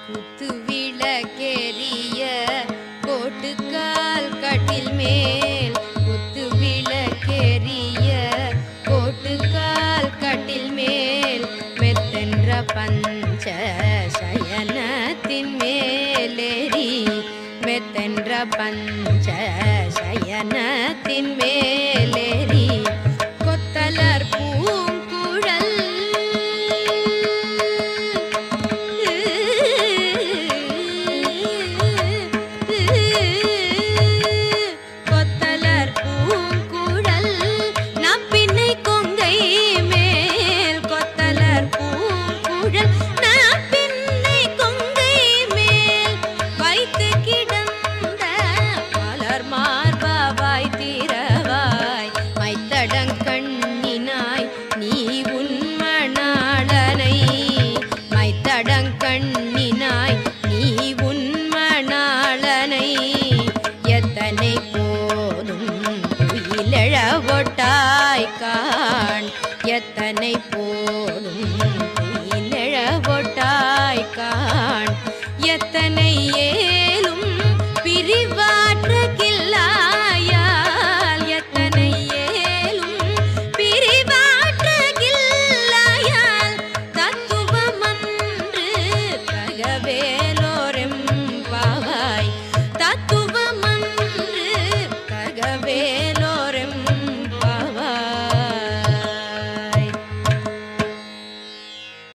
குத்து விளக்கெரிய கோட்டுக்கால் கட்டில் மேல் குத்து விளக்கெரிய கோட்டுக்கால் கட்டில் மேல் மெத்தென்ற பஞ்ச சயனத்தின் மேலேறி மெத்தென்ற பஞ்ச சயனத்தின் மேலேறி கொத்தலர் பூங்குழல் கொத்தலர் பூங்குழல் நப்பின்னை கொங்கை மேல் கொத்தலர் பூங்குழல் நப்பின்னை கொங்கை மேல் வைத்து கிடந்த மலர் மார்பாவாய் தீரவாய் மைத்தடங்கண்ணினாய் நீ உன்மணாளனை மைத்தடங்கண்ணினாய் நீ உன்மணாளனை எத்தனை போதும் துயிலெழ ஒட்டாய் காண் எத்தனை போ